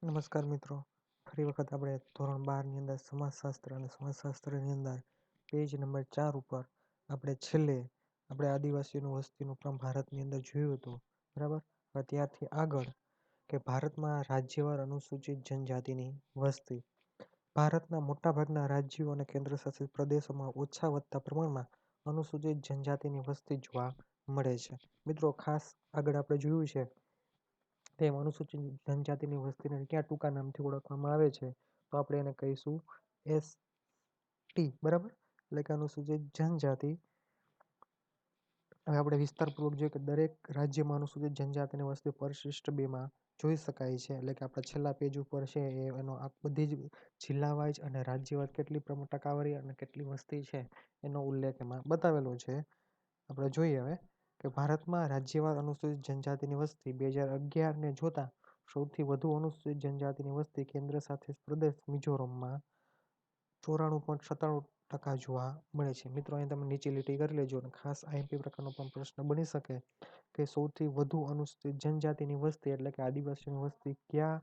નમસ્કાર મિત્રો, ફરી વખત આપણે ધોરણ 12ની અંદર સમાજશાસ્ત્ર અને સમાજશાસ્ત્રની અંદર પેજ નંબર 4 ઉપર આપણે છેલ્લે આપણે આદિવાસીઓની વસ્તીનું પ્રમાણ ભારતની અંદર જોયું હતું. બરાબર. હવે ત્યારથી આગળ કે ભારતમાં રાજ્યવાર અનુસૂચિત જનજાતિની વસ્તી. ભારતના મોટાભાગના રાજ્યો અને કેન્દ્રશાસિત પ્રદેશોમાં ઓછા વધતા પ્રમાણમાં અનુસૂચિત જનજાતિની વસ્તી જોવા મળે છે. મિત્રો, ખાસ આગળ આપણે જોયું છે તેમ અનુસૂચિત જનજાતિની વસ્તીને ક્યાં ટૂંકા નામથી ઓળખવામાં આવે છે, તો આપણે એને કહીશું એસટી. બરાબર, એટલે કે અનુસૂચિત જનજાતિ. હવે આપણે વિસ્તારપૂર્વક જોઈએ કે દરેક રાજ્યમાં અનુસૂચિત જનજાતિની વસ્તી પરિશિષ્ટ 2માં જોઈ શકાય છે. એટલે કે આપણા છેલ્લા પેજ ઉપર છે એનો આ બધી જ જિલ્લા વાઇઝ અને રાજ્ય વાઇઝ કેટલી ટકાવારી અને કેટલી વસ્તી છે એનો ઉલ્લેખ એમાં બતાવેલો છે. આપણે જોઈએ હવે કે ભારતમાં રાજ્યવાર અનુસૂચિત જનજાતિની વસ્તી 2011ને જોતા સૌથી વધુ અનુસૂચિત જનજાતિની વસ્તી કેન્દ્રશાસિત પ્રદેશ મિઝોરમમાં 94.97% જોવા મળે છે. મિત્રો, અહીં તમે નીચે લીટી કરી લેજો અને ખાસ આઈએમપી પ્રકારનો પણ પ્રશ્ન બની શકે કે સૌથી વધુ અનુસૂચિત જનજાતિની વસ્તી એટલે કે આદિવાસીની વસ્તી કયા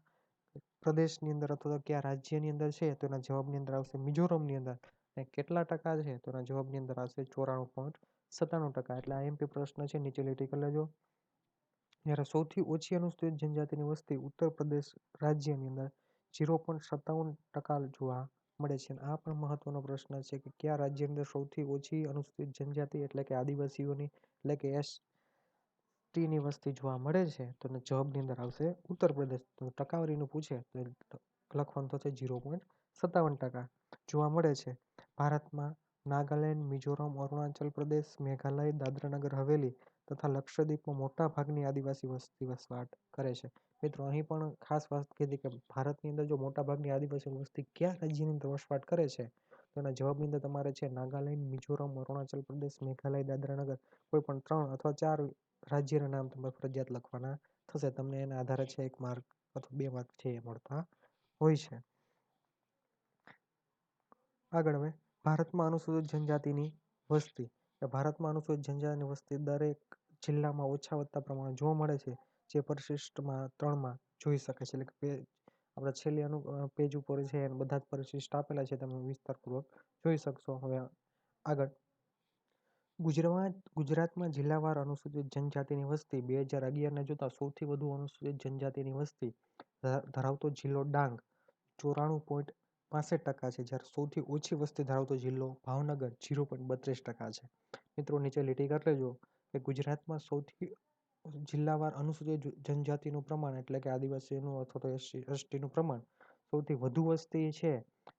પ્રદેશની અંદર અથવા તો કયા રાજ્યની અંદર છે, તો એના જવાબની અંદર આવશે મિઝોરમની અંદર. અને કેટલા ટકા છે, તો એના જવાબની અંદર આવશે 94.97%. એટલે આઈએમપી પ્રશ્ન છે, નીચે લીટી કરી લેજો. જ્યારે સૌથી ઓછી અનુસૂચિત જનજાતિની વસ્તી ઉત્તર પ્રદેશ રાજ્યની અંદર 0.57% જોવા મળે છે. આ પણ મહત્વનો પ્રશ્ન છે કે કયા રાજ્યની અંદર સૌથી ઓછી અનુસૂચિત જનજાતિ એટલે કે આદિવાસીઓની એટલે કે એસટીની વસ્તી જોવા મળે છે, તો જવાબની અંદર આવશે ઉત્તર પ્રદેશ. તો ટકાવારીનું પૂછે તો લખવાનું થશે 0.57% જોવા મળે છે. ભારતમાં નાગાલેન્ડ, મિઝોરમ, અરુણાચલ પ્રદેશ, મેઘાલય, દાદરાનગર હવેલી તથા લક્ષદ્વીપમાં મોટા ભાગની આદિવાસી વસ્તી વસવાટ કરે છે. મિત્રો, અહીં પણ ખાસ વાત કીધી કે ભારતની અંદર જો મોટા ભાગની આદિવાસી વસ્તી કયા રાજ્યની અંદર વસવાટ કરે છે, તો એના જવાબની અંદર તમારે છે નાગાલેન્ડ, મિઝોરમ, અરુણાચલ પ્રદેશ, મેઘાલય, દાદરાનગર કોઈ પણ 3 અથવા 4 રાજ્યના નામ તમારે ફરજિયાત લખવાના થશે. તમને એના આધારે છે 1 માર્ક અથવા 2 માર્ક છે એ મળતા હોય છે. આગળ હવે ભારતમાં અનુસૂચિત જનજાતિની વસ્તી. ભારતમાં અનુસૂચિત જનજાતિની વસ્તી દરેક જિલ્લામાં ઓછા વધતા પ્રમાણે જોવા મળે છે, જે પરિશિષ્ટમાં 3માં જોઈ શકે છે. એટલે કે આપણે છેલ્લી પેજ ઉપર છે બધા જ પરિશિષ્ટ આપેલા છે, તમે વિસ્તારપૂર્વક જોઈ શકશો. હવે આગળ ગુજરાતમાં જિલ્લાવાર અનુસૂચિત જનજાતિની વસ્તી 2011ને જોતા સૌથી વધુ અનુસૂચિત જનજાતિની વસ્તી ધરાવતો જિલ્લો ડાંગ 94.65% છે, જ્યારે સૌથી ઓછી વસ્તી ધરાવતો જિલ્લો ભાવનગર 0.32% છે. મિત્રો, નીચે લીટી કરી લેજો કે ગુજરાતમાં સૌથી જિલ્લાવાર અનુસૂચિત જનજાતિનું પ્રમાણ એટલે કે આદિવાસીનું અથવા તો એસટીનું પ્રમાણ સૌથી વધુ વસ્તી છે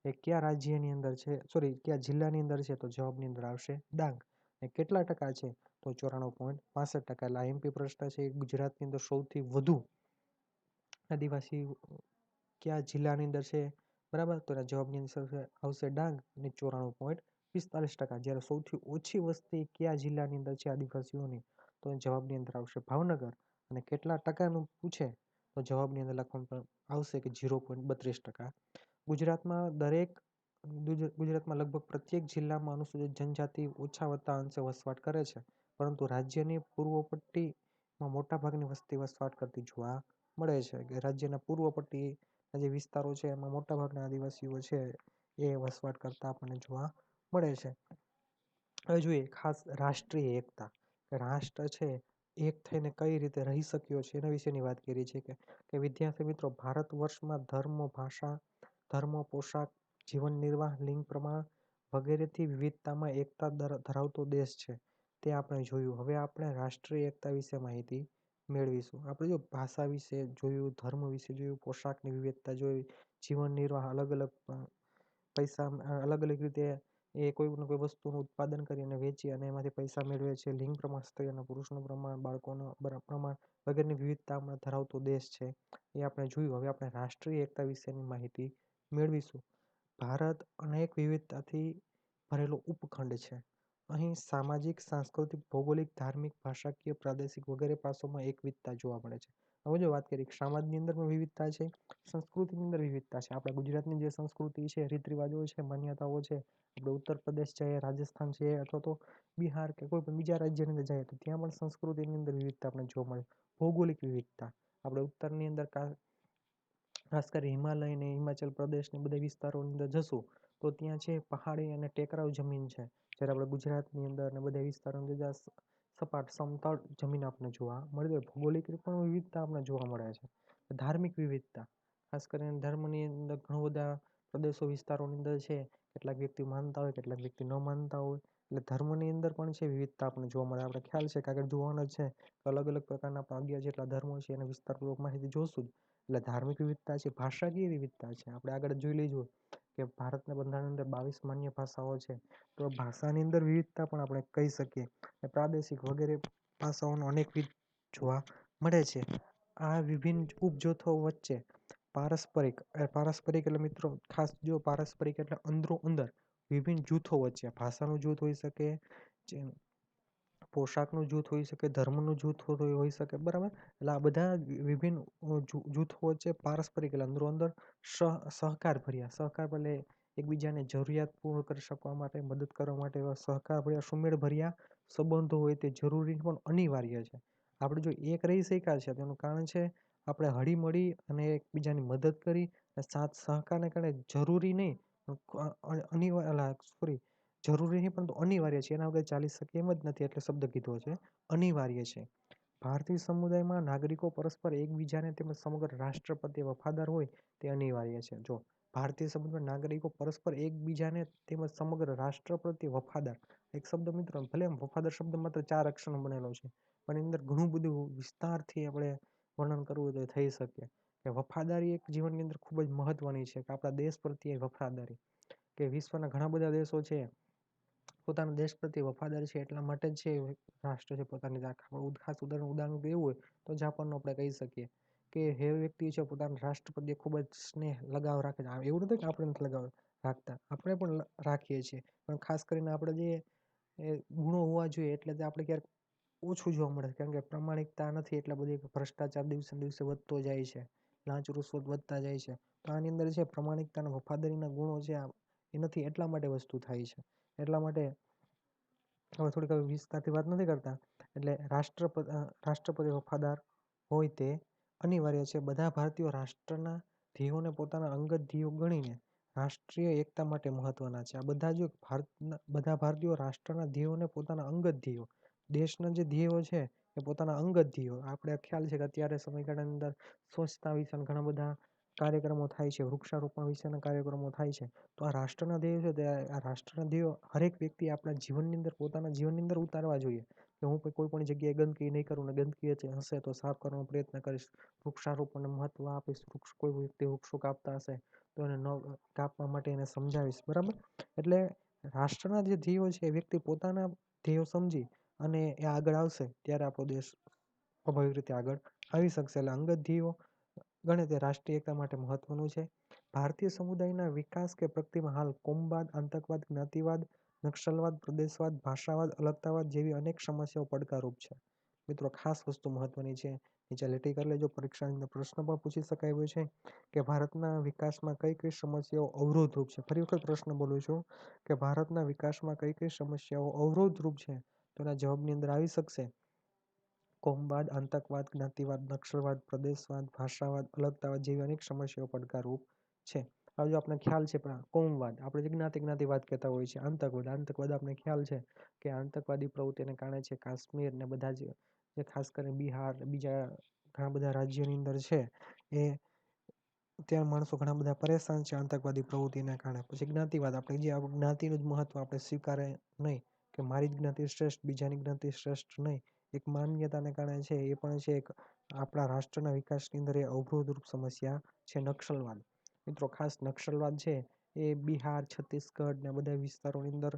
એ કયા રાજ્યની અંદર છે, કયા જિલ્લાની અંદર છે, તો જવાબની અંદર આવશે ડાંગ. અને કેટલા ટકા છે, તો 94.65%. એટલે આઈએમપી પ્રશ્ન છે ગુજરાતની અંદર સૌથી વધુ આદિવાસી કયા જિલ્લાની અંદર છે, બરાબર, તો એના જવાબની અંદર આવશે ડાંગ અને 94.45%. જ્યારે સૌથી ઓછી વસ્તી કયા જિલ્લાની અંદર છે આદિવાસીઓની, તો જવાબની અંદર આવશે ભાવનગર. અને કેટલા ટકાનું પૂછે તો જવાબની અંદર લખવાનું આવશે કે 0.32%. ગુજરાતમાં લગભગ પ્રત્યેક જિલ્લામાં અનુસૂચિત જનજાતિ ઓછા વત્તા અંશે વસવાટ કરે છે, પરંતુ રાજ્યની પૂર્વ પટ્ટીમાં મોટાભાગની વસ્તી વસવાટ કરતી જોવા મળે છે. કે રાજ્યના પૂર્વ પટ્ટીના જે વિસ્તારો છે એમાં મોટાભાગના આદિવાસીઓ છે એ વસવાટ કરતા આપણને જોવા મળે છે. હવે જોઈએ ખાસ રાષ્ટ્રીય એકતા. રાષ્ટ્ર છે એક થઈને કઈ રીતે રહી શક્યો છે એના વિશેની વાત કરી છે કે વિદ્યાર્થી મિત્રો, ભારત વર્ષમાં ધર્મ, ભાષા, પોશાક, જીવન નિર્વાહ, લિંગ પ્રમાણ વગેરેથી વિવિધતામાં એકતા ધરાવતો દેશ છે, તે આપણે જોયું. હવે આપણે રાષ્ટ્રીય એકતા વિશે માહિતી મેળવીશું. આપણે જો ભાષા વિશે જોયું, ધર્મ વિશે જોયું, પોશાકની વિવિધતા જોઈ, જીવન નિર્વાહ અલગ અલગ રીતે એ કોઈ વસ્તુનું ઉત્પાદન કરીને વેચી અને એમાંથી પૈસા મેળવે છે. લિંગ પ્રમાણ, સ્ત્રી અને પુરુષનું પ્રમાણ, બાળકોનું પ્રમાણ વગેરેની વિવિધતા ધરાવતો દેશ છે, એ આપણે જોયું. હવે આપણે રાષ્ટ્રીય એકતા વિશેની માહિતી મેળવીશું. ભારત અનેક વિવિધતાથી ભરેલો ઉપખંડ છે. અહીં સામાજિક, સાંસ્કૃતિક, ભૌગોલિક, ધાર્મિક, ભાષાકીય, પ્રાદેશિક વગેરે પાસોમાં એકવિધતા જોવા મળે છે. હવે જો વાત કરીએ સમાજની અંદર પણ વિવિધતા છે, સંસ્કૃતિની અંદર વિવિધતા છે. આપણા ગુજરાતની જે સંસ્કૃતિ છે, રીત રિવાજો છે, માન્યતાઓ છે, આપણે ઉત્તર પ્રદેશ છે, રાજસ્થાન છે અથવા તો બિહાર કે કોઈ પણ બીજા રાજ્યની અંદર જાય તો ત્યાં પણ સંસ્કૃતિની અંદર વિવિધતા આપણે જોવા મળે. ભૌગોલિક વિવિધતા આપણે ઉત્તરની અંદર ખાસ કરી હિમાલય ને હિમાચલ પ્રદેશ ને બધા વિસ્તારોની અંદર જશું તો ત્યાં છે પહાડી અને ટેકરાવ જમીન છે. જ્યારે આપણે ગુજરાતની અંદર ને બધા વિસ્તારોની અંદર સપાટ સમતળ જમીન આપણને જોવા મળે છે. ભૌગોલિક પણ વિવિધતા આપણને જોવા મળે છે. ધાર્મિક વિવિધતા ખાસ કરીને ધર્મની અંદર ઘણા બધા પ્રદેશો વિસ્તારોની અંદર છે. કેટલાક વ્યક્તિ માનતા હોય, કેટલાક વ્યક્તિ ન માનતા હોય. એટલે ધર્મની અંદર પણ છે વિવિધતા આપણને જોવા મળે. આપણે ખ્યાલ છે કે આગળ જોવાના છે અલગ અલગ પ્રકારના 11 જેટલા ધર્મો છે એને વિસ્તારપૂર્વક માહિતી જોશું જ. એટલે ધાર્મિક વિવિધતા છે, ભાષાકીય વિવિધતા છે. આપણે આગળ જોઈ લઈશું કે ભારતના બંધારણની અંદર 22 માન્ય ભાષાઓ છે. તો ભાષાની અંદર વિવિધતા પણ આપણે કહી શકીએ. પ્રાદેશિક વગેરે ભાષાઓનો અનેકવિધ જોવા મળે છે. આ વિભિન્ન ઉપજૂથો વચ્ચે પારસ્પરિક એટલે મિત્રો ખાસ જો પારસ્પરિક એટલે અંદરો અંદર વિભિન્ન જૂથો વચ્ચે ભાષાનું જૂથ હોઈ શકે, પોશાકનું જૂથ હોઈ શકે, ધર્મનું જૂથ હોઈ શકે, બરાબર. એટલે આ બધા વિભિન્ન જૂથો વચ્ચે પારસ્પરિક એટલે અંદરો અંદર સહકાર એટલે એકબીજાને જરૂરિયાત પૂર્ણ કરી શકવા માટે, મદદ કરવા માટે એવા સહકાર ભર્યા, સુમેળ ભર્યા સંબંધો હોય તે જરૂરી પણ અનિવાર્ય છે. આપણે જો એક રહી શક્યા છે તેનું કારણ છે આપણે હળીમળી અને એકબીજાની મદદ કરી સાથ સહકારને કારણે જરૂરી નહીં જરૂરી નહીં પરંતુ અનિવાર્ય છે. એના વગર ચાલી શકે એમ જ નથી એટલે શબ્દ કીધો છે અનિવાર્ય છે. ભારતીય સમુદાયમાં નાગરિકો પરસ્પર એકબીજાને તેમજ સમગ્ર રાષ્ટ્ર પ્રત્યે વફાદાર હોય તે અનિવાર્ય છે. જો ભારતીય સમુદાયના નાગરિકો પરસ્પર એકબીજાને તેમજ સમગ્ર રાષ્ટ્ર પ્રત્યે વફાદાર, એક શબ્દ મિત્રો ભલે વફાદાર શબ્દ માત્ર 4 અક્ષરનો બનેલો છે પણ એની અંદર ઘણું બધું વિસ્તારથી આપણે વર્ણન કરવું તો થઈ શકે કે વફાદારી એક જીવનની અંદર ખૂબ જ મહત્વની છે. કે આપણા દેશ પ્રત્યે વફાદારી, કે વિશ્વના ઘણા બધા દેશો છે પોતાના દેશ પ્રત્યે વફાદાર છે એટલા માટે જ છે રાષ્ટ્ર છે પોતાની ખાસ ઉદાહરણ એવું હોય તો જાપાનનું આપણે કહી શકીએ કે એ વ્યક્તિ છે પોતાના રાષ્ટ્ર પ્રત્યે ખૂબ જ સ્નેહ લગાવ રાખે છે. એવું નથી કે આપણે નથી લગાવ રાખતા, આપણે પણ રાખીએ છીએ, પણ ખાસ કરીને આપણે જે ગુણો હોવા જોઈએ એટલે આપણે ક્યારેક ઓછું જોવા મળે છે. કારણ કે પ્રામાણિકતા નથી એટલા બધી, ભ્રષ્ટાચાર દિવસે ને દિવસે વધતો જાય છે, લાંચ રૂશ્વત વધતા જાય છે. તો આની અંદર છે પ્રામાણિકતા અને વફાદારીના ગુણો છે એ નથી એટલા માટે વસ્તુ થાય છે. એટલા માટે હવે થોડીક વિસ્તારથી વાત નથી કરતા એટલે રાષ્ટ્રપતિ વફાદાર હોય તે અનિવાર્ય છે. બધા ભારતીયો રાષ્ટ્રના ધ્યેયોને પોતાના અંગત ધ્યેયો ગણીને રાષ્ટ્રીય એકતા માટે મહત્વના છે. આ બધા ભારતીયો રાષ્ટ્રના ધ્યેયોને પોતાના અંગત ધ્યેયો, દેશના જે ધ્યેયો છે એ પોતાના અંગત ધ્યેયો, આપણે ખ્યાલ છે કે અત્યારે સમયગાળાની અંદર સ્વચ્છતા વિશે ઘણા બધા કાર્યક્રમો થાય છે, વૃક્ષારોપણ વિશેના કાર્યક્રમો થાય છે. તો આ રાષ્ટ્રના ધ્યેયો છે તે આ રાષ્ટ્રના ધ્યેયો હરેક વ્યક્તિ આપણા જીવનની અંદર પોતાના જીવનની અંદર ઉતારવા જોઈએ. કે હું કોઈ પણ જગ્યાએ ગંદકી નહીં કરું, ને ગંદકી હશે તો સાફ કરવાનો પ્રયત્ન કરીશ, વૃક્ષારોપણને મહત્વ આપીશ, કોઈ વ્યક્તિ વૃક્ષો કાપતા હશે તો એને ન કાપવા માટે એને સમજાવીશ, બરાબર. એટલે રાષ્ટ્રના જે ધ્યેયો છે એ વ્યક્તિ પોતાના ધ્યેયો સમજી અને એ આગળ આવશે ત્યારે આપણો દેશ સ્વાભાવિક રીતે આગળ આવી શકશે. એટલે અંગત ધ્યેયો ગણે તે રાષ્ટ્રીય એકતા માટે મહત્વનું છે. ભારતીય સમુદાયના વિકાસ કે પ્રગતિમાં હાલ કોમવાદ, આતંકવાદ, જ્ઞાતિવાદ, નક્સલવાદ, પ્રદેશવાદ, ભાષાવાદ, અલગતાવાદ જેવી અનેક સમસ્યાઓ પડકારરૂપ છે. મિત્રો ખાસ વસ્તુ મહત્વની છે, નીચે લીટી કરી લેજો. પરીક્ષાની અંદર પ્રશ્ન પણ પૂછી શકાય એવો છે કે ભારતના વિકાસમાં કઈ કઈ સમસ્યાઓ અવરોધરૂપ છે. ફરી વખત પ્રશ્ન બોલું છું કે ભારતના વિકાસમાં કઈ કઈ સમસ્યાઓ અવરોધરૂપ છે. તો એના જવાબની અંદર આવી શકશે કોમવાદ, આતંકવાદ, જ્ઞાતિવાદ, નક્સલવાદ, પ્રદેશવાદ, ભાષાવાદ, અલગતાવાદ જેવી અનેક સમસ્યાઓ પડકારરૂપ છે. હવે જો આપણે ખ્યાલ છે કોમવાદ, આપણે જે જ્ઞાતિવાદ કહેતા હોય છે, આતંકવાદ આપણે ખ્યાલ છે કે આતંકવાદી પ્રવૃત્તિને કારણે છે કાશ્મીર ને બધા જે ખાસ કરીને બિહાર બીજા ઘણા બધા રાજ્યોની અંદર છે એ ત્યાં માણસો ઘણા બધા પરેશાન છે આતંકવાદી પ્રવૃત્તિના કારણે. પછી જ્ઞાતિવાદ, આપણે જે જ્ઞાતિનું જ મહત્વ આપણે સ્વીકારે નહીં કે મારી જ જ્ઞાતિ શ્રેષ્ઠ, બીજાની જ્ઞાતિ શ્રેષ્ઠ નહીં, એક માન્યતાને કારણે છે એ પણ છે એક આપણા રાષ્ટ્રના વિકાસની અંદર એ અવરોધરૂપ સમસ્યા છે નક્સલવાદ. મિત્રો ખાસ નક્સલવાદ છે એ બિહાર, છત્તીસગઢ ને બધા વિસ્તારોની અંદર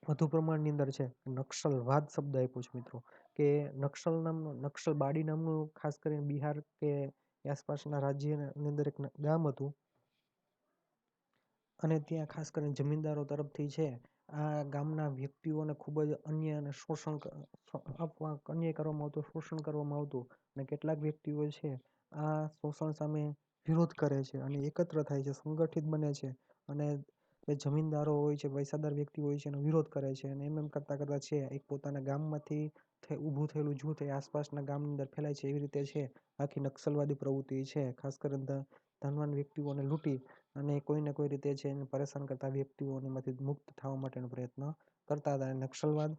વધુ પ્રમાણની અંદર છે. નક્સલવાદ શબ્દ આપ્યો છે મિત્રો કે નક્સલબાડી નામનું ખાસ કરીને બિહાર કે આસપાસના રાજ્યની અંદર એક ગામ હતું અને ત્યાં ખાસ કરીને જમીનદારો તરફથી છે આ ગામના વ્યક્તિઓને ખૂબ જ અન્યાય અને અન્યાય કરવામાં આવતો, શોષણ કરવામાં આવતું અને કેટલાક વ્યક્તિઓ છે આ શોષણ સામે વિરોધ કરે છે અને એકત્ર થાય છે, સંગઠિત બને છે અને જે જમીનદારો હોય છે, પૈસાદાર વ્યક્તિ હોય છે, એનો વિરોધ કરે છે અને એમ કરતાં કરતાં છે એક પોતાના ગામમાંથી ઊભું થયેલું જૂથ એ આસપાસના ગામની અંદર ફેલાય છે. એવી રીતે છે આખી નક્સલવાદી પ્રવૃત્તિ છે. ખાસ કરીને ધનવાન વ્યક્તિઓને લૂંટી અને કોઈને કોઈ રીતે છે એને પરેશાન કરતા વ્યક્તિઓમાંથી મુક્ત થવા માટેનો પ્રયત્ન કરતા હતા. નક્સલવાદ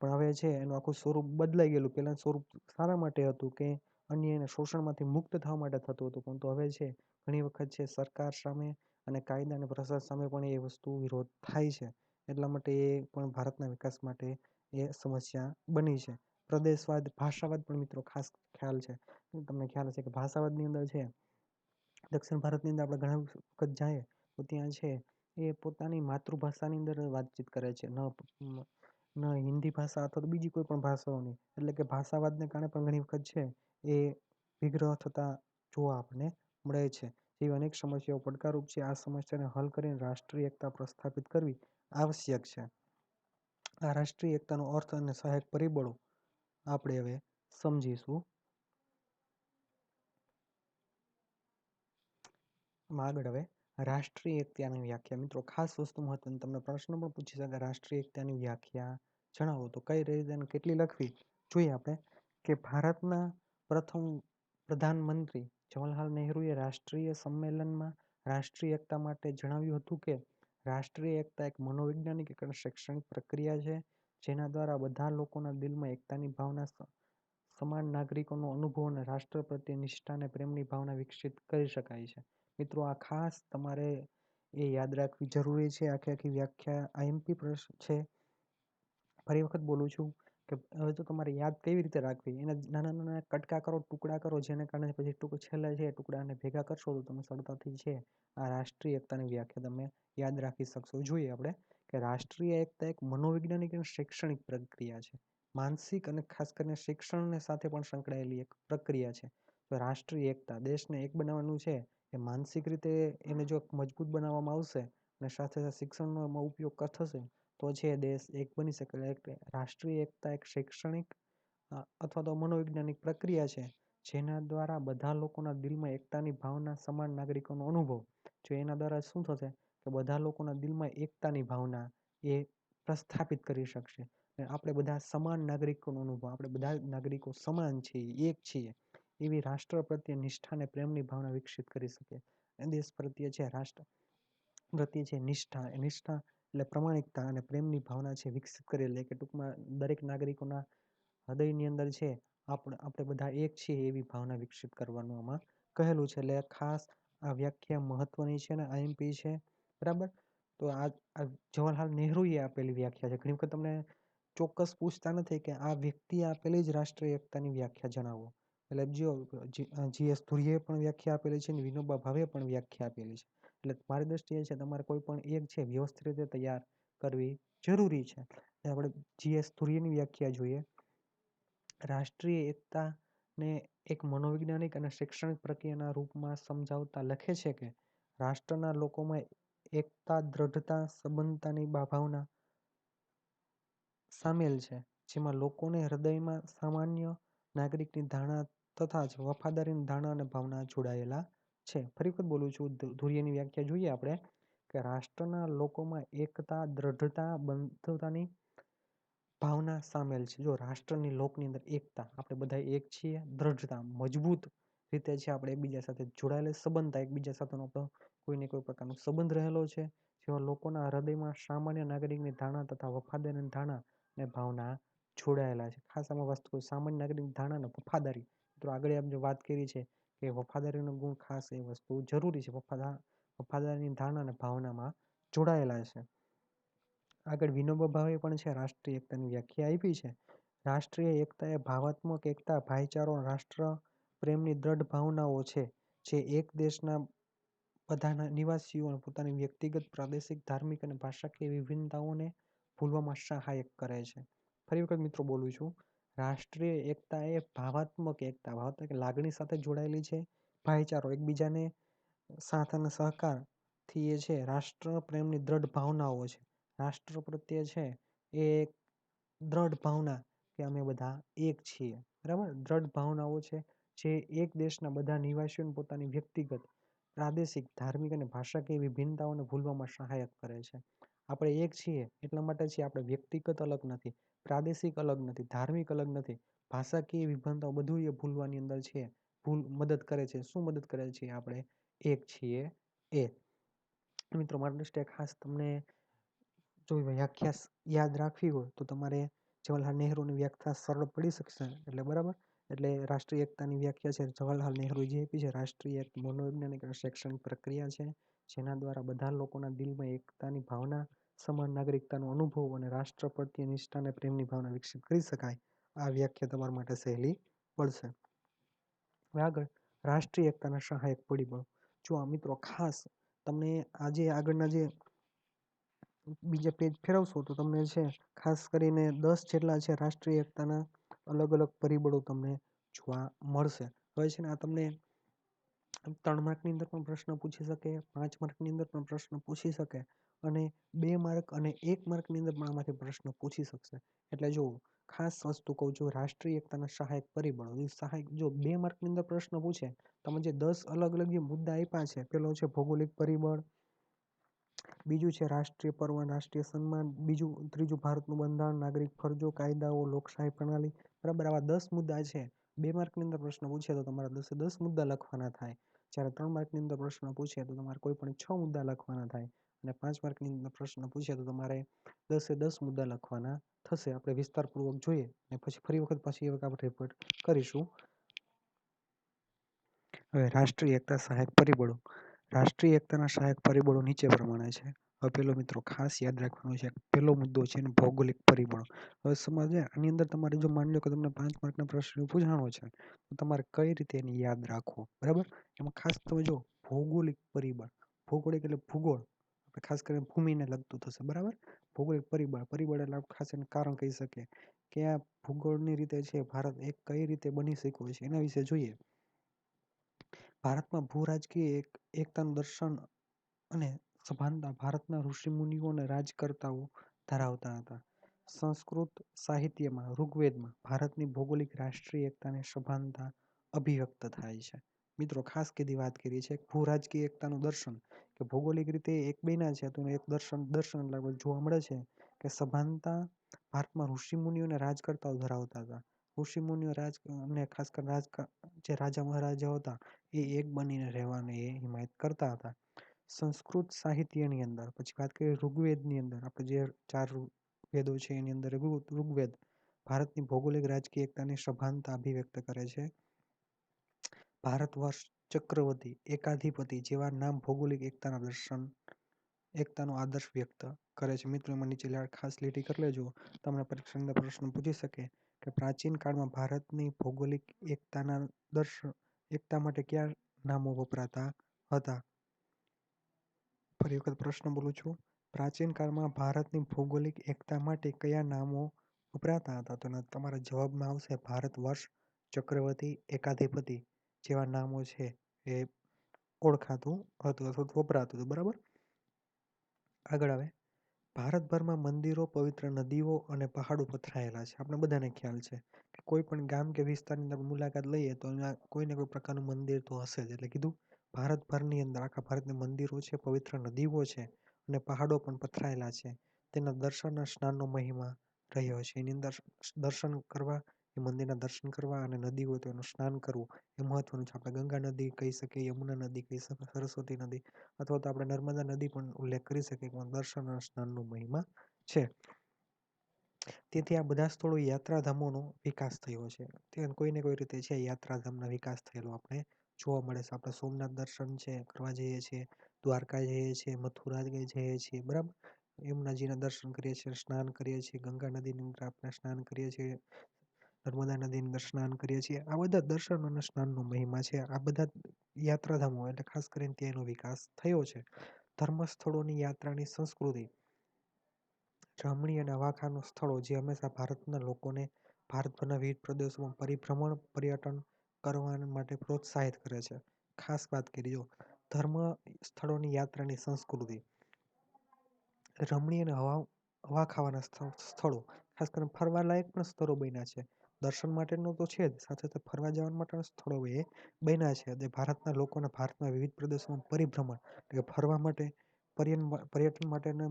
પણ હવે છે એનું આખું સ્વરૂપ બદલાઈ ગયેલું. પહેલાંનું સ્વરૂપ સારા માટે હતું કે અન્યના શોષણમાંથી મુક્ત થવા માટે થતું હતું, પરંતુ હવે છે ઘણી વખત છે સરકાર સામે અને કાયદા અને પ્રશાસન સામે પણ એ વસ્તુ વિરોધ થાય છે. એટલા માટે એ પણ ભારતના વિકાસ માટે એ સમસ્યા બની છે. પ્રદેશવાદ, ભાષાવાદ પણ મિત્રો ખાસ ખ્યાલ છે. તમને ખ્યાલ હશે કે ભાષાવાદની અંદર છે દક્ષિણ ભારતની અંદર આપણે ઘણા વખત જાય તો ત્યાં છે એ પોતાની માતૃભાષાની અંદર વાતચીત કરે છે, ન હિન્દી ભાષા અથવા તો બીજી કોઈ પણ ભાષાઓની. એટલે કે ભાષાવાદને કારણે પણ ઘણી વખત છે એ વિગ્રહ થતા જોવા આપણને મળે છે. જેવી અનેક સમસ્યાઓ પડકારરૂપ છે. આ સમસ્યાને હલ કરીને રાષ્ટ્રીય એકતા પ્રસ્થાપિત કરવી આવશ્યક છે. આ રાષ્ટ્રીય એકતાનો અર્થ અને સહાયક પરિબળો આપણે હવે સમજીશું. આગળ હવે રાષ્ટ્રીય એકતાની વ્યાખ્યા. મિત્રો ખાસ વસ્તુ મહત્વની, તમને પ્રશ્ન પણ પૂછી શકે રાષ્ટ્રીય એકતાની વ્યાખ્યા જણાવો તો કઈ રીતે અને કેટલી લખવી. જોઈએ આપણે કે ભારતના પ્રથમ પ્રધાનમંત્રી જવાહરલાલ નહેરુએ રાષ્ટ્રીય સંમેલનમાં રાષ્ટ્રીય એકતા માટે જણાવ્યું હતું કે રાષ્ટ્રીય એકતા એક મનોવૈજ્ઞાનિક અને શૈક્ષણિક પ્રક્રિયા છે, જેના દ્વારા બધા લોકોના દિલમાં એકતાની ભાવના, સમાન નાગરિકોનો અનુભવ અને રાષ્ટ્ર પ્રત્યે નિષ્ઠા અને પ્રેમની ભાવના વિકસિત કરી શકાય છે. મિત્રો આ ખાસ તમારે એ યાદ રાખવી જરૂરી છે. આખી વ્યાખ્યા આઈએમપી પ્રશ્ન છે. ફરી વખત બોલું છું કે હવે તો તમારે યાદ કેવી રીતે રાખવી, એના નાના નાના કટકા કરો, ટુકડા કરો, જેને કારણે પછી છેલ્લે છે ટુકડાને ભેગા કરશો તો તમે સરળતાથી છે આ રાષ્ટ્રીય એકતાની વ્યાખ્યા તમે યાદ રાખી શકશો. જોઈએ આપણે કે રાષ્ટ્રીય એકતા એક મનોવૈજ્ઞાનિક અને શૈક્ષણિક પ્રક્રિયા છે. માનસિક અને ખાસ કરીને શિક્ષણ સાથે પણ સંકળાયેલી એક પ્રક્રિયા છે. તો રાષ્ટ્રીય એકતા દેશને એક બનાવવાનું છે. એ માનસિક રીતે એને જો મજબૂત બનાવવામાં આવશે અને સાથે સાથે શિક્ષણનો ઉપયોગ થશે તો છે દેશ એક બની શકે. એટલે રાષ્ટ્રીય એકતા એક શૈક્ષણિક અથવા તો મનોવૈજ્ઞાનિક પ્રક્રિયા છે, જેના દ્વારા બધા લોકોના દિલમાં એકતાની ભાવના, સમાન નાગરિકોનો અનુભવ. જો એના દ્વારા શું થશે કે બધા લોકોના દિલમાં એકતાની ભાવના એ પ્રસ્થાપિત કરી શકશે. આપણે બધા સમાન નાગરિકોનો અનુભવ, આપણે બધા નાગરિકો સમાન છીએ, એક છીએ, એવી રાષ્ટ્ર પ્રત્યે નિષ્ઠા અને પ્રેમની ભાવના વિકસિત કરી શકે. દેશ પ્રત્યે છે રાષ્ટ્ર પ્રત્યે છે નિષ્ઠા એટલે પ્રમાણિકતા અને પ્રેમની ભાવના છે વિકસિત કરી લે. કે ટૂંકમાં દરેક નાગરિકોના હૃદયની અંદર છે આપણે બધા એક છીએ એવી ભાવના વિકસિત કરવાનું આમાં કહેલું છે. એટલે ખાસ આ વ્યાખ્યા મહત્વની છે અને આઈએમપી છે. બરાબર. તો આ જવાહરલાલ નહેરુએ આપેલી વ્યાખ્યા છે. ઘણી વખત તમને ચોક્કસ પૂછતા નથી કે આ વ્યક્તિએ આપેલી જ રાષ્ટ્રીય એકતાની વ્યાખ્યા જણાવો. એટલે જો GS ધુરીએ પણ વ્યાખ્યા આપેલી છે અને વિનોબા ભાવે પણ વ્યાખ્યા આપેલી છે. એટલે મારી દ્રષ્ટિએ છે તમારે કોઈ પણ એક છે વ્યવસ્થિત રીતે તૈયાર કરવી જરૂરી છે. આપણે GS ધુરીની વ્યાખ્યા જોઈએ. રાષ્ટ્રીય એકતાને એક મનોવૈજ્ઞાનિક અને શૈક્ષણિક પ્રક્રિયાના રૂપમાં સમજાવતા લખે છે કે રાષ્ટ્રના લોકોમાં એકતા, દ્રઢતા, સંબંધતાની ભાવના સામેલ છે, જેમાં લોકોને હૃદયમાં સામાન્ય નાગરિકની ધારણા તથા જ વફાદારીની ધારણા અને ભાવના જોડાયેલા છે. ફરી વખત બોલું છું, ધુરીની વ્યાખ્યા જોઈએ આપણે કે રાષ્ટ્રના લોકોમાં એકતા, દ્રઢતા, બંધુતાની ભાવના સામેલ છે. જો રાષ્ટ્રની લોકની અંદર એકતા, આપણે બધા એક છીએ, દ્રઢતા, મજબૂત રીતે છે આપણે એકબીજા સાથે જોડાયેલા, સંબંધતા, એકબીજા સાથેનો આપણો કોઈને કોઈ પ્રકારનો સંબંધ રહેલો છે, જેવા લોકોના હૃદયમાં સામાન્ય નાગરિકની ધારણા તથા વફાદારીની ધારણા અને ભાવના જોડાયેલા છે. ખાસ આમાં વસ્તુ સામાન્ય નાગરિકની ધારણા અને વફાદારી. મિત્રો આગળ આપણે વાત કરી છે કે વફાદારીનો ગુણ ખાસ એ વસ્તુ જરૂરી છે. વફાદારીની ધારણા અને ભાવનામાં જોડાયેલા છે. આગળ વિનોબા ભાવે પણ છે રાષ્ટ્રીય એકતાની વ્યાખ્યા આપી છે. રાષ્ટ્રીય એકતા એ ભાવાત્મક એકતા, ભાઈચારો, રાષ્ટ્ર પ્રેમની દ્રઢ ભાવનાઓ છે, જે એક દેશના બધા નિવાસીઓ પોતાની વ્યક્તિગત, પ્રાદેશિક, ધાર્મિક અને ભાષાકીય વિભિન્નતાઓને ભૂલવામાં સહાયક કરે છે. ફરી વખત મિત્રો બોલું છું, રાષ્ટ્રીય એકતા એ ભાવાત્મક એકતા, ભાવાત્મક લાગણી સાથે જોડાયેલી છે. ભાઈચારો, એકબીજાને સાથ અને સહકારથી એ છે. રાષ્ટ્ર પ્રેમની દ્રઢ ભાવનાઓ છે. રાષ્ટ્ર પ્રત્યે છે એ એક દ્રઢ ભાવના કે અમે બધા એક છીએ. બરાબર. દ્રઢ ભાવનાઓ છે જે એક દેશના બધા નિવાસીઓને પોતાની વ્યક્તિગત પ્રાદેશિક, ધાર્મિક અને ભાષાકીય વિભિન્નતાઓને ભૂલવામાં સહાયક કરે છે. આપણે એક છીએ એટલા માટે છીએ, આપણે વ્યક્તિગત અલગ નથી, પ્રાદેશિક અલગ નથી, ધાર્મિક અલગ નથી, ભાષાકીય વિભિન્નતાઓ બધું એ ભૂલવાની અંદર છે. ભૂલ મદદ કરે છે. શું મદદ કરે છે? આપણે એક છીએ એ. મિત્રો મારા દૃષ્ટિએ ખાસ તમને જો વ્યાખ્યા યાદ રાખવી હોય તો તમારે જવાહરલાલ નહેરુની વ્યાખ્યા સરળ પડી શકશે. એટલે બરાબર. એટલે રાષ્ટ્રીય એકતાની વ્યાખ્યા છે જવાહરલાલ નહેરુએ જે આપી છે, રાષ્ટ્રીય એક મનોવૈજ્ઞાનિક અને શૈક્ષણિક પ્રક્રિયા છે, જેના દ્વારા બધા લોકોના દિલમાં એકતાની ભાવના, સમાન નાગરિકતાનો અનુભવ અને રાષ્ટ્ર પ્રત્યે નિષ્ઠા અને પ્રેમની ભાવના વિકસિત કરી શકાય. આ વ્યાખ્યા તમારા માટે સહેલી પડશે. હવે આગળ રાષ્ટ્રીય એકતાના સહાયક પરિબળો. જો આ મિત્રો ખાસ તમને આજે આગળના જે બીજા પેજ ફેરવશો તો તમને છે ખાસ કરીને 10 જેટલા છે રાષ્ટ્રીય એકતાના અલગ અલગ પરિબળો તમને જોવા મળશે. હવે છે ને આ તમને 3 માર્કની અંદર પણ પ્રશ્ન પૂછી શકે, 5 માર્કની અંદર પણ પ્રશ્ન પૂછી શકે અને 2 માર્ક અને 1 માર્કની અંદર પણ આમાંથી પ્રશ્ન પૂછી શકશે. એટલે જો ખાસ વસ્તુ કહું છું, રાષ્ટ્રીય એકતાના સહાયક પરિબળો. સહાયક જો 2 માર્કની અંદર પ્રશ્ન પૂછે, તમે જે 10 અલગ અલગ જે મુદ્દા આપ્યા છે, પેલો છે ભૌગોલિક પરિબળ, બીજું છે રાષ્ટ્રીય પર્વ, રાષ્ટ્રીય સન્માન, ત્રીજું ભારતનું બંધારણ, નાગરિક ફરજો, કાયદાઓ, લોકશાહી પ્રણાલી. બરાબર. આવા 10 મુદ્દા છે. 2 માર્કની અંદર પ્રશ્ન પૂછે તો તમારા 10 મુદ્દા લખવાના થાય. જ્યારે 3 માર્કની અંદર પ્રશ્ન પૂછે તો તમારે કોઈ પણ 6 મુદ્દા લખવાના થાય અને 5 માર્કની અંદર પ્રશ્ન પૂછે તો તમારે 10 મુદ્દા લખવાના થશે. આપણે વિસ્તારપૂર્વક જોઈએ અને પછી ફરી વખત પાછી આપણે રિપીટ કરીશું. હવે રાષ્ટ્રીય એકતા સહાયક પરિબળો. રાષ્ટ્રીય એકતાના સહાયક પરિબળો નીચે પ્રમાણે છે. હવે પેલો મિત્રો ખાસ યાદ રાખવાનું છે, પેલો મુદ્દો છે ને ભૌગોલિક પરિબળો. હવે સમજે આની અંદર તમારે જો માની લો કે તમને 5 માર્કના પ્રશ્ન પૂછાણો છે તો તમારે કઈ રીતે એને યાદ રાખવો. બરાબર. એમાં ખાસ તમે જો ભૌગોલિક પરિબળ, ભૌગોલિક એટલે ભૂગોળ, ખાસ કરીને ભૂમિને લગતું થશે. બરાબર. ભૌગોલિક પરિબળ એટલે ખાસ એને કારણ કહી શકીએ કે આ ભૂગોળની રીતે છે ભારત એક કઈ રીતે બની શક્યો છે એના વિશે જોઈએ. ભારતમાં ભૂ રાજકીય એકતાનું દર્શન અને સભાનતા ભારતના ઋષિમુનિઓ અને રાજકર્તાઓ ધરાવતા હતા. સંસ્કૃત સાહિત્યમાં ઋગ્વેદમાં ભારતની ભૌગોલિક રાષ્ટ્રીય એકતાની સભાનતા અભિવ્યક્ત થાય છે. મિત્રો ખાસ કીધી વાત કરી છે ભૂ રાજકીય એકતાનું દર્શન, કે ભૌગોલિક રીતે એક બન્યા છે તો એક દર્શન જોવા મળે છે કે સભાનતા ભારતમાં ઋષિમુનિઓ અને રાજકર્તાઓ ધરાવતા હતા. ઋષિમુનિઓ અને ખાસ કરીને જે રાજા મહારાજાઓ હતા એ એક બનીને રહેવાની એ હિમાયત કરતા હતા. સંસ્કૃત સાહિત્યની અંદર પછી વાત કરીએ ઋગ્વેદની અંદર, આપણે જે 4 વેદો છે એની અંદર ઋગ્વેદ ભારતની ભૌગોલિક રાજકીય એકતાની સભાનતા અભિવ્યક્ત કરે છે. ભારત વર્ષ, ચક્રવર્તી, એકાધિપતિ જેવા નામ ભૌગોલિક એકતાનો આદર્શ વ્યક્ત કરે છે. મિત્રો એમાં નીચે ખાસ લીટી કરી લેજો, તમને પરીક્ષાની અંદર પ્રશ્ન પૂછી શકે કે પ્રાચીન કાળમાં ભારતની ભૌગોલિક એકતા માટે કયા નામો વપરાતા હતા. ફરી વખત પ્રશ્ન બોલું છું, પ્રાચીન કાળમાં ભારતની ભૌગોલિક એકતા માટે કયા નામો વપરાતા હતા. તો તમારા જવાબમાં આવશે ભારત વર્ષ, ચક્રવર્તી, એકાધિપતિ જેવા નામો છે એ ઓળખાતું હતું અથવા વપરાતું હતું. બરાબર. આગળ આવે, ભારતભરમાં મંદિરો, પવિત્ર નદીઓ અને પહાડો પથરાયેલા છે. આપણે બધાને ખ્યાલ છે કે કોઈ પણ ગામ કે વિસ્તારની અંદર મુલાકાત લઈએ તો કોઈ ને કોઈ પ્રકારનું મંદિર તો હશે જ. એટલે કીધું ભારતભરની અંદર આખા ભારતના મંદિરો છે, પવિત્ર નદીઓ છે અને પહાડો પણ પથરાયેલા છે. તેના દર્શન અને સ્નાનનો મહિમા રહ્યો છે. એની અંદર દર્શન કરવા, એ મંદિરના દર્શન કરવા અને નદી હોય તો એનું સ્નાન કરવું એ મહત્વનું છે. આપણે ગંગા નદી કહી શકીએ, યમુના નદી કહી શકીએ, સરસ્વતી નદી અથવા તો આપણે નર્મદા નદી પણ ઉલ્લેખ કરી શકીએ કે દર્શન અને સ્નાનનો મહિમા છે. તેથી આ બધા સ્થળો યાત્રાધામોનો વિકાસ થયો છે. તે કોઈને કોઈ રીતે છે યાત્રાધામના વિકાસ થયેલો આપણે જોવા મળે છે. આપણે સોમનાથ દર્શન છે કરવા જઈએ છીએ, દ્વારકા જઈએ છીએ, મથુરા જઈએ છીએ. બરાબર. યમુનાજીના દર્શન કરીએ છીએ, સ્નાન કરીએ છીએ, ગંગા નદીની અંદર આપણે સ્નાન કરીએ છીએ, નર્મદા નદીની અંદર સ્નાન કરીએ છીએ. આ બધા દર્શન અને સ્નાનનો મહિમા છે. આ બધા યાત્રાધામો એટલે ખાસ કરીને તેનો વિકાસ થયો છે. ધર્મ સ્થળોની યાત્રાની સંસ્કૃતિ, રમણીય અને અવાખાનું સ્થળો જે હંમેશા ભારતના લોકોને ભારતભરના વિવિધ પ્રદેશોમાં પરિભ્રમણ, પર્યટન કરવા માટે પ્રોત્સાહિત કરે છે. ખાસ વાત કરી જો ધર્મ સ્થળોની યાત્રાની સંસ્કૃતિ, રમણીય અને હવા ખાવાના સ્થળો ખાસ કરીને ફરવાલાયક પણ સ્થળો બન્યા છે. દર્શન માટેનો તો છે જ, સાથે સાથે ફરવા જવા માટેના સ્થળો એ બન્યા છે. અને ભારતના લોકોને ભારતના વિવિધ પ્રદેશોમાં પરિભ્રમણ એટલે કે ફરવા માટે પર્યટન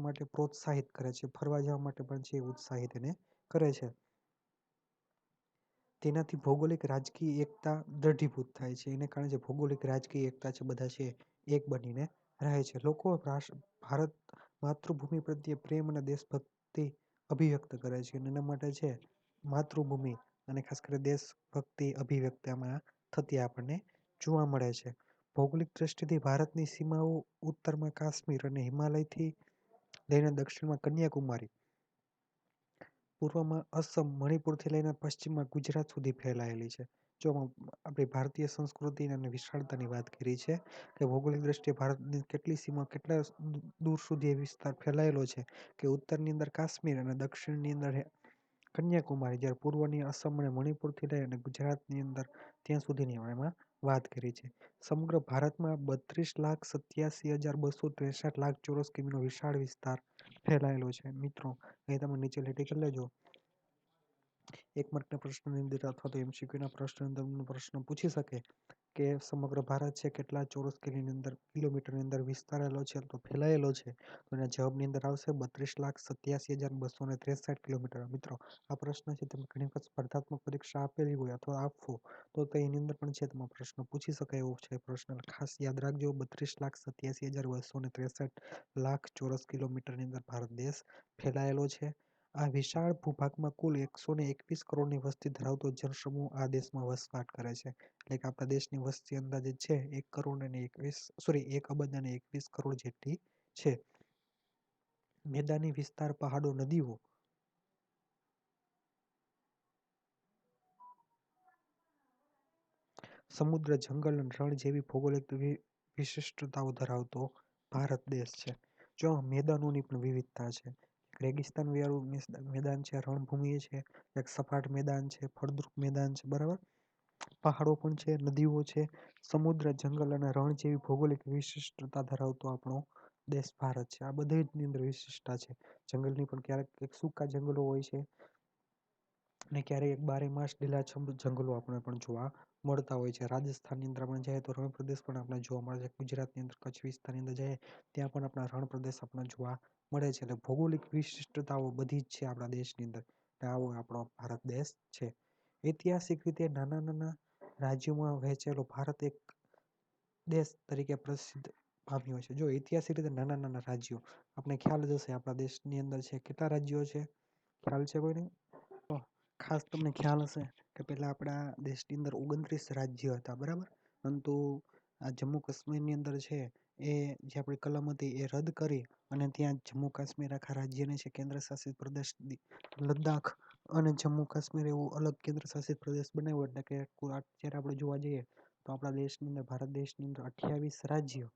માટે પ્રોત્સાહિત કરે છે. ફરવા જવા માટે પણ છે ઉત્સાહિત એને કરે છે. તેનાથી ભૌગોલિક રાજકીય એકતા દ્રઢીભૂત થાય છે. એને કારણે જે ભૌગોલિક રાજકીય એકતા છે બધા છે એક બનીને રહે છે. લોકો ભારત માતૃભૂમિ પ્રત્યે પ્રેમ અને દેશભક્તિ અભિવ્યક્ત કરે છે. અને એના માટે છે માતૃભૂમિ અને ખાસ કરીને દેશભક્તિ અભિવ્યક્ત આમાં થતી આપણને જોવા મળે છે. ભૌગોલિક દ્રષ્ટિથી ભારતની સીમાઓ ઉત્તરમાં કાશ્મીર અને હિમાલયથી લઈને દક્ષિણમાં કન્યાકુમારી, પૂર્વમાં અસમ, મણિપુરથી લઈને પશ્ચિમમાં ગુજરાત સુધી ફેલાયેલી છે. જો આપણી ભારતીય સંસ્કૃતિ અને વિશાળતાની વાત કરી છે કે ભૌગોલિક દ્રષ્ટિએ ભારતની કેટલી સીમા કેટલા દૂર સુધી એ વિસ્તાર ફેલાયેલો છે કે ઉત્તરની અંદર કાશ્મીર અને દક્ષિણની અંદર કન્યાકુમારી, જ્યારે પૂર્વની અસમ અને મણિપુરથી લઈ અને ગુજરાતની અંદર ત્યાં સુધીની એમાં વાત કરી છે. સમગ્ર ભારતમાં 32,87,263 ચોરસ કિમીનો વિશાળ વિસ્તાર ફેલાયેલો છે. મિત્રો અહીં તમે નીચે લીટી કરી લેજો. એક માર્કના પ્રશ્નની અંદર અથવા તો MCQના પ્રશ્નની અંદર પ્રશ્ન પૂછી શકે કે સમગ્ર ભારત છે કેટલા ચોરસ કિલોમીટરની અંદર વિસ્તારેલો છે તો ફેલાયેલો છે, તો એના જવાબની અંદર આવશે 32,87,263 કિલોમીટર. મિત્રો આ પ્રશ્ન છે તમે ઘણી વખત સ્પર્ધાત્મક પરીક્ષા આપેલી હોય અથવા આપવો તો એની અંદર પણ છે તમારો પ્રશ્ન પૂછી શકાય એવો છે પ્રશ્ન. ખાસ યાદ રાખજો 32,87,263 ચોરસ કિલોમીટરની અંદર ભારત દેશ ફેલાયેલો છે. આ વિશાળ ભૂભાગમાં કુલ 121 કરોડની વસ્તી ધરાવતો જનસમૂહ આ દેશમાં વસવાટ કરે છે. એટલે કે આપણા દેશની વસ્તી અંદાજિત છે 1 અબજ અને 21 કરોડ જેટલી છે. મેદાની વિસ્તાર, પહાડો, નદીઓ, સમુદ્ર, જંગલ અને રણ જેવી ભૌગોલિક વિશિષ્ટતાઓ ધરાવતો ભારત દેશ છે. જો મેદાનોની પણ વિવિધતા છે. રેગિસ્તાન વાળું મેદાન છે, રણભૂમિ છે, એક સપાટ મેદાન છે, ફળદ્રુપ મેદાન છે, બરાબર. પહાડો પણ છે, નદીઓ છે, સમુદ્ર, જંગલ અને રણ જેવી ભૌગોલિક વિશિષ્ટતા ધરાવતો આપણો દેશ ભારત છે. આ બધી અંદર વિશિષ્ટતા છે. જંગલની પણ ક્યારેક સૂકા જંગલો હોય છે અને ક્યારેક બારે માસ લીલાછમ જંગલો આપણે પણ જોવા મળતા હોય છે. રાજસ્થાનની અંદર આપણે જઈએ તો રણ પ્રદેશ પણ આપણે જોવા મળે છે. ગુજરાતની અંદર કચ્છ વિસ્તારની અંદર જઈએ ત્યાં પણ આપણા રણ પ્રદેશ આપણને જોવા મળે છે. એટલે ભૌગોલિક વિશિષ્ટતાઓ બધી જ છે આપણા દેશની અંદર. આવો આપણો ભારત દેશ છે. ઐતિહાસિક રીતે નાના નાના રાજ્યોમાં વહેંચેલો ભારત એક દેશ તરીકે પ્રસિદ્ધ પામ્યો છે. જો ઐતિહાસિક રીતે નાના નાના રાજ્યો આપણે ખ્યાલ જ હશે આપણા દેશની અંદર છે કેટલા રાજ્યો છે, ખ્યાલ છે કોઈને? ખાસ તમને ખ્યાલ હશે કે પહેલા આપણા દેશની અંદર 29 રાજ્ય હતા, બરાબર. પરંતુ આ જમ્મુ કાશ્મીરની અંદર છે એ જે આપણી કલમ હતી એ રદ કરી અને ત્યાં જમ્મુ કાશ્મીર આખા રાજ્યને છે કેન્દ્ર શાસિત પ્રદેશ લદ્દાખ અને જમ્મુ કાશ્મીર એવું અલગ કેન્દ્ર શાસિત પ્રદેશ બનાવ્યો. એટલે કે અત્યારે આપણે જોવા જઈએ તો આપણા દેશની અંદર ભારત દેશની અંદર 28 રાજ્યો,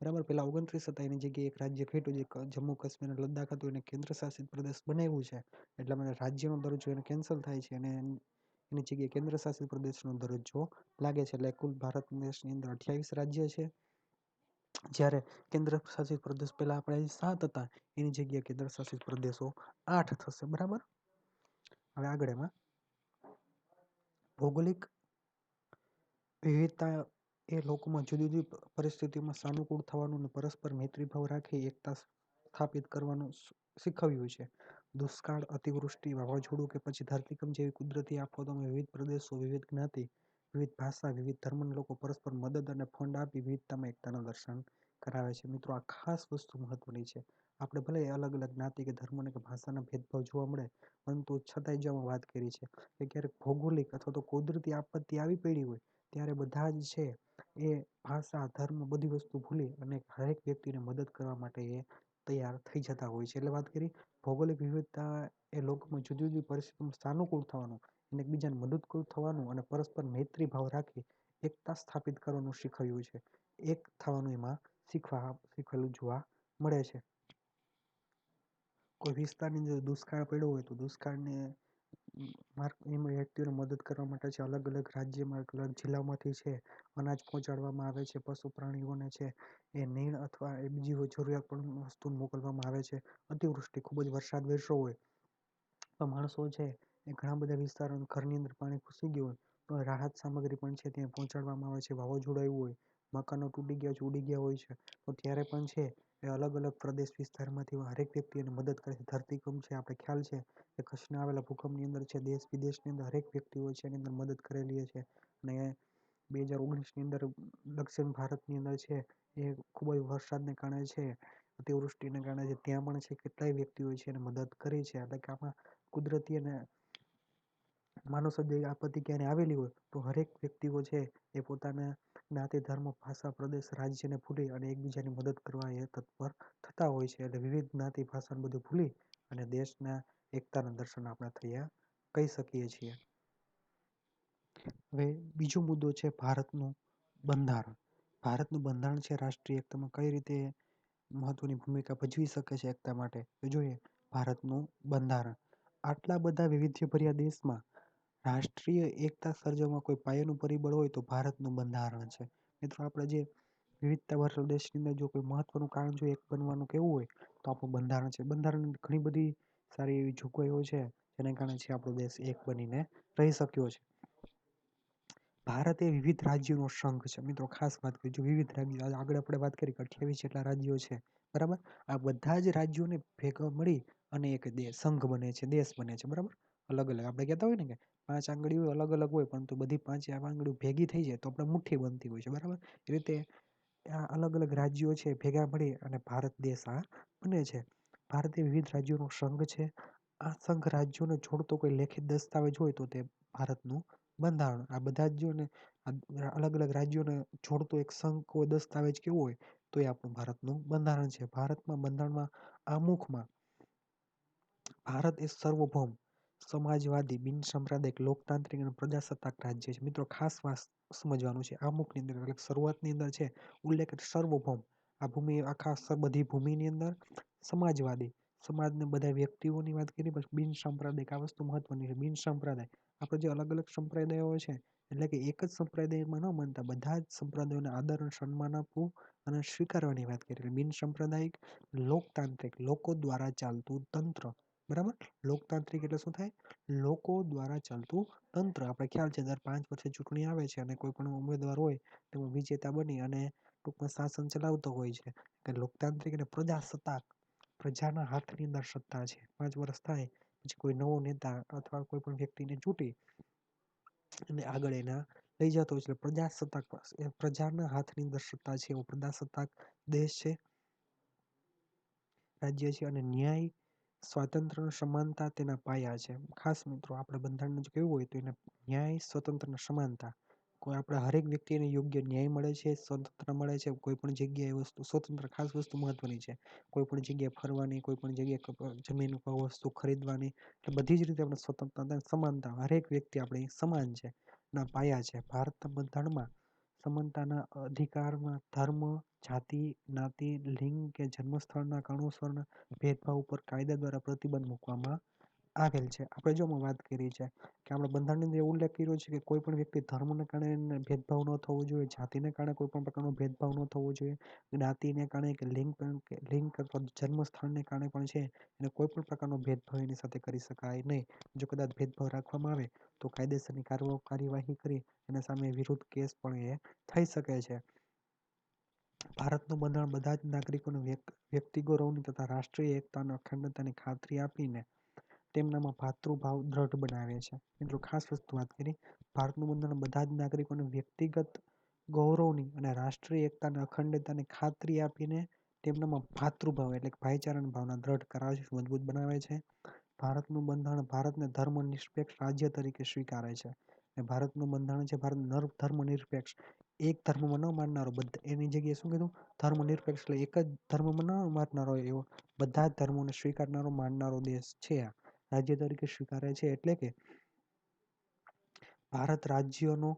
બરાબર. પેલા 29 હતા એની જગ્યાએ એક રાજ્ય ઘટ્યું જે જમ્મુ કાશ્મીર અને લદ્દાખ હતું એને કેન્દ્ર શાસિત પ્રદેશ બનાવ્યું છે. એટલા માટે રાજ્યનો દરજ્જો એને કેન્સલ થાય છે અને એની જગ્યાએ કેન્દ્ર શાસિત પ્રદેશનો દરજ્જો લાગે છે. એટલે કુલ ભારત દેશની અંદર 28 રાજ્ય છે. જ્યારે કેન્દ્ર શાસિત પ્રદેશ પહેલા આપણે 7 હતા એની જગ્યાએ કેન્દ્ર શાસિત પ્રદેશો 8 થશે, બરાબર. હવે આગળ એમાં ભૌગોલિક વિવિધતા એ લોકોમાં જુદી જુદી પરિસ્થિતિમાં સાનુકૂળ થવાનું અને પરસ્પર મૈત્રીભાવ રાખી એકતા સ્થાપિત કરવાનું શીખવ્યું છે. દુષ્કાળ, અતિવૃષ્ટિ, વાવાઝોડું કે પછી ધરતીકંપ જેવી કુદરતી આફતોમાં વિવિધ પ્રદેશો, વિવિધ જ્ઞાતિ, વિવિધ ભાષા, વિવિધ ધર્મના લોકો પરસ્પર મદદ અને ફંડ આપી વિવિધતામાં એકતાનું દર્શન કરાવે છે. મિત્રો આ ખાસ વસ્તુ મહત્વની છે. આપણે ભલે અલગ અલગ જ્ઞાતિ કે ધર્મને કે ભાષાના ભેદભાવ જોવા મળે પરંતુ છતાંય જો વાત કરી છે કે ક્યારેક ભૌગોલિક અથવા તો કુદરતી આપત્તિ આવી પડી હોય ત્યારે બધા જ છે એ ભાષા, ધર્મ બધી વસ્તુ ભૂલી અને હરેક વ્યક્તિને મદદ કરવા માટે એ તૈયાર થઈ જતા હોય છે. એટલે વાત કરી ભૌગોલિક વિવિધતા એ લોકોમાં જુદી જુદી પરિસ્થિતિમાં સાનુકૂળ થવાનું અને એકબીજાને મદદરૂપ થવાનું અને પરસ્પર મૈત્રી ભાવ રાખી એકતા સ્થાપિત કરવાનું શીખવ્યું છે. એક થવાનું એમાં શીખવેલું જોવા મળે છે. કોઈ વિસ્તારની અંદર દુષ્કાળ પડ્યો હોય તો દુષ્કાળને વ્યક્તિઓને મદદ કરવા માટે છે અલગ અલગ રાજ્યમાં અલગ જિલ્લામાંથી છે અનાજ પહોંચાડવામાં આવે છે. પશુ પ્રાણીઓને છે એ નીણ અથવા એ બીજી જરૂરિયાત પણ વસ્તુ મોકલવામાં આવે છે. અતિવૃષ્ટિ ખૂબ જ વરસાદ વરસ્યો હોય તો માણસો છે એ ઘણા બધા વિસ્તારો ઘરની અંદર પાણી ઘૂસી ગયું હોય તો રાહત સામગ્રી પણ છે ત્યાં પહોંચાડવામાં આવે છે. વાવાઝોડા આવ્યું હોય, મકાનો તૂટી ગયા છે, ઉડી ગયા હોય છે, તો ત્યારે પણ છે એ અલગ અલગ પ્રદેશ વિસ્તારમાંથી હરેક વ્યક્તિ એને મદદ કરે છે. ધરતીકંપ છે, આપણે ખ્યાલ છે કે કચ્છના આવેલા ભૂકંપની અંદર છે દેશ વિદેશની અંદર હરેક વ્યક્તિઓ છે એની અંદર મદદ કરેલી છે. અને 2019ની અંદર દક્ષિણ ભારતની અંદર છે એ ખૂબ જ વરસાદને કારણે છે, અતિવૃષ્ટિને કારણે છે, ત્યાં પણ છે કેટલાય વ્યક્તિઓ છે એને મદદ કરી છે. એટલે કે આમાં કુદરતી અને માનવસર્જિત આપત્તિ ક્યારે આવેલી હોય તો હરેક વ્યક્તિઓ છે એ પોતાના જ્ઞાતિ, ધર્મ, ભાષા, પ્રદેશ, રાજ્યને ભૂલી અને એકબીજાની મદદ કરવા એ તત્પર થતા હોય છે. એટલે વિવિધ જ્ઞાતિ, ભાષાને બધું ભૂલી અને દેશના એકતાના દર્શન આપણે થયા કહી શકીએ છીએ. હવે બીજો મુદ્દો છે ભારતનું બંધારણ. ભારતનું બંધારણ છે રાષ્ટ્રીય એકતામાં કઈ રીતે મહત્વની ભૂમિકા ભજવી શકે છે એકતા માટે. તો જોઈએ ભારતનું બંધારણ. આટલા બધા વૈવિધ્યભર્યા દેશમાં રાષ્ટ્રીય એકતા સર્જવામાં કોઈ પાયાનું પરિબળ હોય તો ભારતનું બંધારણ છે. મિત્રો આપણે જે વિવિધતા ભરેલા દેશની અંદર જો કોઈ મહત્વનું કારણ જો એક બનવાનું કેવું હોય તો આપણું બંધારણ છે. બંધારણની ઘણી બધી સારી એવી જોગવાઈઓ છે જેને કારણે છે આપણો દેશ એક બનીને રહી શક્યો છે. ભારત એ વિવિધ રાજ્યોનો સંઘ છે. મિત્રો ખાસ વાત કરી, જો વિવિધ રાજ્યો આગળ આપણે વાત કરી કે 28 જેટલા રાજ્યો છે, બરાબર. આ બધા જ રાજ્યોને ભેગા મળી અને એક સંઘ બને છે, દેશ બને છે, બરાબર. અલગ અલગ આપણે કહેતા હોય ને કે 5 આંગળીઓ અલગ અલગ હોય પરંતુ બધી 5 આંગળીઓ ભેગી થઈ જાય તો આપણે મુઠ્ઠી બનતી હોય છે, બરાબર. એ રીતે આ અલગ અલગ રાજ્યો છે ભેગા મળી અને ભારત દેશ આ બને છે. ભારત એ વિવિધ રાજ્યોનો સંઘ છે. આ સંઘ રાજ્યોને જોડતો કોઈ લેખિત દસ્તાવેજ હોય તો તે ભારતનું બંધારણ. આ બધા જ અલગ અલગ રાજ્યોને જોડતો એક સંઘ કોઈ દસ્તાવેજ કેવો હોય તો એ આપણું ભારતનું બંધારણ છે. ભારતમાં બંધારણમાં આમુખમાં ભારત એ સર્વભૌમ, સમાજવાદી, બિનસાંપ્રદાયિક, લોકતાંત્રિક અને પ્રજાસત્તાક રાજ્ય છે. મિત્રો ખાસ વાત સમજવાનું છે, આમુખની અંદર એટલે શરૂઆતની અંદર છે ઉલ્લેખ સર્વભૌમ. આ ભૂમિ આખા બધી ભૂમિની અંદર સમાજવાદી, સમાજને બધા વ્યક્તિઓની વાત કરી. પછી બિનસાંપ્રદાયિક, આ વસ્તુ મહત્વની છે. બિનસાંપ્રદાયિક આપણે જે અલગ અલગ સંપ્રદાયો છે એટલે કે એક જ સંપ્રદાયમાં ન માનતા બધા જ સંપ્રદાયોને આદર અને સન્માન આપવું અને સ્વીકારવાની વાત કરી. બિનસાંપ્રદાયિક, લોકતાંત્રિક, લોકો દ્વારા ચાલતું તંત્ર, બરાબર. લોકતાંત્રિક એટલે શું થાય? લોકો દ્વારા ચાલતું તંત્ર. આપણે ખ્યાલ છે દર 5 વર્ષે ચૂંટણી આવે છે અને કોઈ પણ ઉમેદવાર હોય તેમાં વિજેતા બની અને ટૂંકમાં શાસન ચલાવતો હોય છે. કે લોકતાંત્રિક અને પ્રજાસત્તાક, પ્રજાના હાથની અંદર સત્તા છે. 5 વર્ષ થાય પછી કોઈ નવો નેતા અથવા કોઈ પણ વ્યક્તિને ચૂંટી અને આગળ એના લઈ જતો હોય છે. પ્રજાસત્તાક પ્રજાના હાથની અંદર સત્તા છે એવો પ્રજાસત્તાક દેશ છે, રાજ્ય છે. અને ન્યાય, સ્વાતંત્ર્ય, સમાનતા તેના પાયા છે. ખાસ મિત્રો આપણે બંધારણ જ કેવું હોય તો એને ન્યાય, સ્વતંત્ર અને સમાનતા. કોઈ આપણે હરેક વ્યક્તિને યોગ્ય ન્યાય મળે છે, સ્વતંત્ર મળે છે. કોઈ પણ જગ્યાએ વસ્તુ સ્વતંત્ર ખાસ વસ્તુ મહત્વની છે. કોઈ પણ જગ્યાએ ફરવાની, કોઈ પણ જગ્યાએ જમીન ઉપર વસ્તુ ખરીદવાની, એટલે બધી જ રીતે આપણે સ્વતંત્રતા, સમાનતા, હરેક વ્યક્તિ આપણે સમાન છે ના પાયા છે. ભારતના બંધારણમાં સમાનતાના અધિકારમાં ધર્મ, જાતિ, જ્ઞાતિ, લિંગ કે જન્મસ્થળના કારણોસરના ભેદભાવ ઉપર કાયદા દ્વારા પ્રતિબંધ મૂકવામાં આવેલ છે. આપણે જો વાત કરી છે કે આપણે બંધારણની અંદર ઉલ્લેખ કર્યો છે કે કોઈ પણ વ્યક્તિ ધર્મને કારણે ભેદભાવ ન થવો જોઈએ, જાતિને કારણે કોઈ પણ પ્રકારનો ભેદભાવ ન થવો જોઈએ, જ્ઞાતિને કારણે કે લિંગ અથવા જન્મ સ્થળને કારણે પણ છે એને કોઈ પણ પ્રકારનો ભેદભાવ એની સાથે કરી શકાય નહીં. જો કદાચ ભેદભાવ રાખવામાં આવે તો કાયદેસરની કાર્યવાહી કરી એના સામે વિરુદ્ધ કેસ પણ એ થઈ શકે છે. ભારતનું બંધારણ બધા જ નાગરિકોને વ્યક્તિ ગૌરવની તથા રાષ્ટ્રીય એકતા અને અખંડતાની ખાતરી આપીને તેમનામાં ભાતૃભાવ દ્રઢ બનાવે છે. મિત્રો ખાસ વસ્તુ વાત કરી, ભારતનું બંધારણ બધા જ નાગરિકોને વ્યક્તિગત ગૌરવની અને રાષ્ટ્રીય એકતા અને અખંડતાની ખાતરી આપીને તેમનામાં ભાતૃભાવ એટલે કે ભાઈચારાની ભાવના દ્રઢ કરાવે છે, મજબૂત બનાવે છે. ભારતનું બંધારણ ભારતને ધર્મનિરપેક્ષ રાજ્ય તરીકે સ્વીકારે છે. ભારતનું બંધારણ છે ભારત ધર્મનિરપેક્ષ, એક ધર્મમાં ન માનનારો, એની જગ્યાએ શું કીધું? ધર્મનિરપેક્ષ, એટલે એક જ ધર્મમાં ન માનનારો એવો બધા જ ધર્મોને સ્વીકારનારો માનનારો દેશ છે. આ રાજ્ય તરીકે સ્વીકારે છે. એટલે કે ભારત રાજ્યનો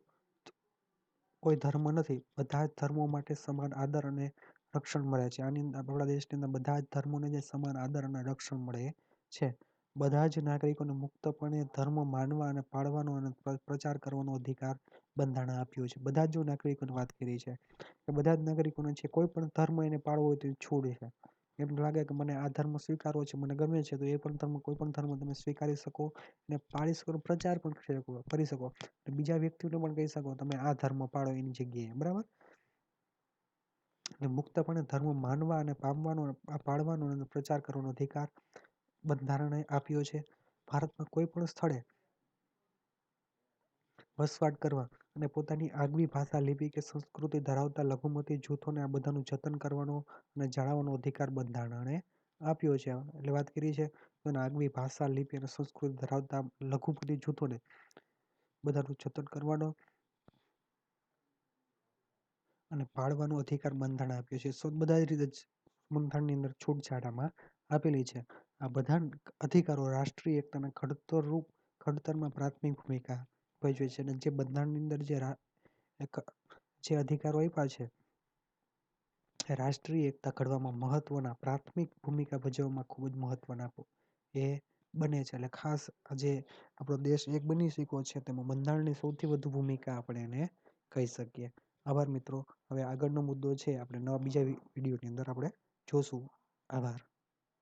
કોઈ ધર્મ નથી, બધા જ ધર્મો માટે સમાન આદર અને રક્ષણ મળે છે. આની અંદર આપણા દેશની અંદર બધા જ ધર્મોને જે સમાન આદર અને રક્ષણ મળે છે. બધા જ નાગરિકોને મુક્તપણે ધર્મ માનવા અને પાળવાનો અને પ્રચાર કરવાનો અધિકાર બંધારણે આપ્યો છે. બધા જ નાગરિકોની વાત કરી છે કે બધા જ નાગરિકોને છે કોઈ પણ ધર્મ એને પાળવો હોય તો છોડે છે. એમ લાગે કે મને આ ધર્મ સ્વીકારવો છે, મને ગમે છે, તો એ પણ ધર્મ, કોઈ પણ ધર્મ તમે સ્વીકારી શકો અને પાળી શકો, પ્રચાર પણ કરી શકો. બીજા વ્યક્તિને પણ કહી શકો તમે આ ધર્મ પાળો એની જગ્યાએ, બરાબર. એટલે મુક્તપણે ધર્મ માનવા અને પામવાનો, પાળવાનો અને પ્રચાર કરવાનો અધિકાર બંધારણે આપ્યો છે. ભારતમાં કોઈ પણ સ્થળે વસવાટ કરવા અને પોતાની આગવી ભાષા, લિપિ કે સંસ્કૃતિ ધરાવતા લઘુમતી જૂથોને આ બધાનું જતન કરવાનો અને જાળવવાનો અધિકાર બંધારણે આપ્યો છે. એટલે વાત કરી છે તો આગવી ભાષા, લિપિ અને સંસ્કૃતિ ધરાવતા લઘુમતી જૂથોને બધાનું જતન કરવાનો અને પાળવાનો અધિકાર બંધારણ આપ્યો છે. બધા જ રીતે બંધારણની અંદર છૂટછાટ આમાં આપેલી છે. આ બધા અધિકારો રાષ્ટ્રીય એકતાના ઘડતરમાં પ્રાથમિક ભૂમિકા ભજવે છે. અને જે બંધારણની અંદર જે અધિકારો આપ્યા છે એ રાષ્ટ્રીય એકતા ઘડવામાં મહત્વના, પ્રાથમિક ભૂમિકા ભજવવામાં ખૂબ જ મહત્વના એ બને છે. એટલે ખાસ આજે આપણો દેશ એક બની શક્યો છે તેમાં બંધારણની સૌથી વધુ ભૂમિકા આપણે એને કહી શકીએ. આભાર મિત્રો. હવે આગળનો મુદ્દો છે આપણે બીજા વિડીયોની અંદર આપણે જોશું. આભાર.